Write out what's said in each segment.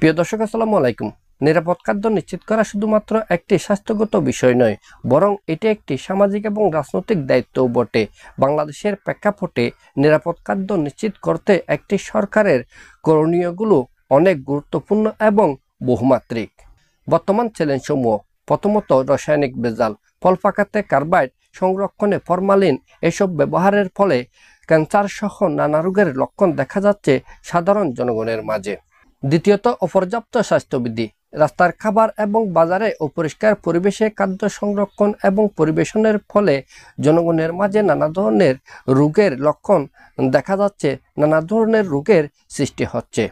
প্রিয় দর্শক, আসসালামু আলাইকুম। নিরাপদ খাদ্য নিশ্চিত করা শুধুমাত্র একটি স্বাস্থ্যগত বিষয় নয়, বরং এটি একটি সামাজিক এবং রাজনৈতিক দায়িত্বও বটে। বাংলাদেশের প্রেক্ষাপটে নিরাপদ খাদ্য নিশ্চিত করতে একটি সরকারের করণীয়গুলো অনেক গুরুত্বপূর্ণ এবং বহুমাত্রিক। বর্তমান চ্যালেঞ্জসমূহ: প্রথমত, রাসায়নিক ভেজাল, ফল পাকাতে কার্বাইড, সংরক্ষণে ফরমালিন এসব ব্যবহারের ফলে ক্যান্সার সহ নানা রোগের লক্ষণ দেখা যাচ্ছে সাধারণ জনগণের মাঝে। দ্বিতীয়ত, অপর্যাপ্ত স্বাস্থ্যবিধি, রাস্তার খাবার এবং বাজারে অপরিষ্কার পরিবেশে খাদ্য সংরক্ষণ এবং পরিবেশনের ফলে জনগণের মাঝে নানা ধরনের রোগের লক্ষণ দেখা যাচ্ছে, নানা ধরনের রোগের সৃষ্টি হচ্ছে।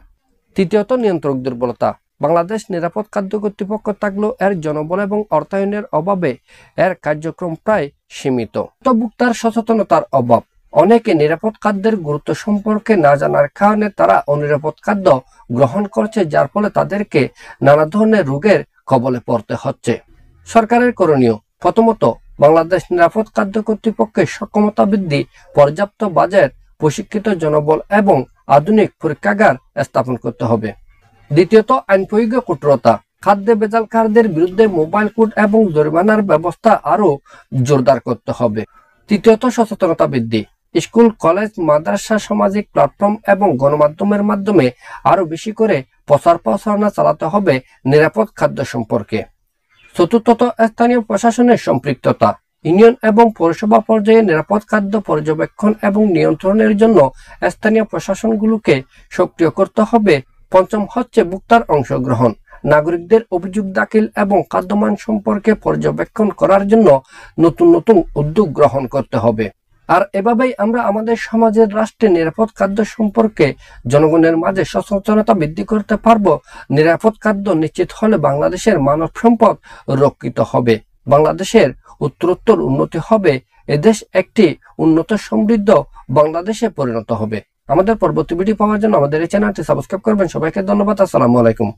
তৃতীয়ত, নিয়ন্ত্রক দুর্বলতা, বাংলাদেশ নিরাপদ খাদ্য কর্তৃপক্ষ থাকলেও এর জনবল এবং অর্থায়নের অভাবে এর কার্যক্রম প্রায় সীমিত। উপভোক্তার সচেতনতার অভাব, অনেকে নিরাপদ খাদ্যের গুরুত্ব সম্পর্কে না জানার কারণে তারা অনিরাপদ খাদ্য গ্রহণ করছে, যার ফলে তাদেরকে নানা ধরনের রোগের কবলে পড়তে হচ্ছে। সরকারের করণীয়: প্রথমত, বাংলাদেশ নিরাপদ খাদ্য কর্তৃপক্ষের সক্ষমতা বৃদ্ধি, পর্যাপ্ত বাজেট, প্রশিক্ষিত জনবল এবং আধুনিক পরীক্ষাগার স্থাপন করতে হবে। দ্বিতীয়ত, আইন প্রয়োগে কঠোরতা, খাদ্যে ভেজালকারীদের বিরুদ্ধে মোবাইল কোড এবং জরিমানার ব্যবস্থা আরও জোরদার করতে হবে। তৃতীয়ত, সচেতনতা বৃদ্ধি, স্কুল, কলেজ, মাদ্রাসা, সামাজিক প্ল্যাটফর্ম এবং গণমাধ্যমের মাধ্যমে আরও বেশি করে প্রচার প্রচারণা চালাতে হবে নিরাপদ খাদ্য সম্পর্কে। চতুর্থত, স্থানীয় প্রশাসনের সম্পৃক্ততা, ইউনিয়ন এবং পৌরসভা পর্যায়ে নিরাপদ খাদ্য পর্যবেক্ষণ এবং নিয়ন্ত্রণের জন্য স্থানীয় প্রশাসনগুলোকে সক্রিয় করতে হবে। পঞ্চম হচ্ছে ভোক্তার অংশগ্রহণ, নাগরিকদের অভিযোগ দাখিল এবং খাদ্যমান সম্পর্কে পর্যবেক্ষণ করার জন্য নতুন নতুন উদ্যোগ গ্রহণ করতে হবে। আর এভাবেই আমরা আমাদের সমাজের রাষ্ট্রে নিরাপদ খাদ্য সম্পর্কে জনগণের মাঝে সচেতনতা বৃদ্ধি করতে পারবো। নিরাপদ খাদ্য নিশ্চিত হলে বাংলাদেশের মানব সম্পদ রক্ষিত হবে, বাংলাদেশের উত্তরোত্তর উন্নতি হবে, এদেশ একটি উন্নত সমৃদ্ধ বাংলাদেশে পরিণত হবে। আমাদের পরবর্তী ভিডিও পাওয়ার জন্য আমাদের এই চ্যানেলটি সাবস্ক্রাইব করবেন। সবাইকে ধন্যবাদ। আসসালামু আলাইকুম।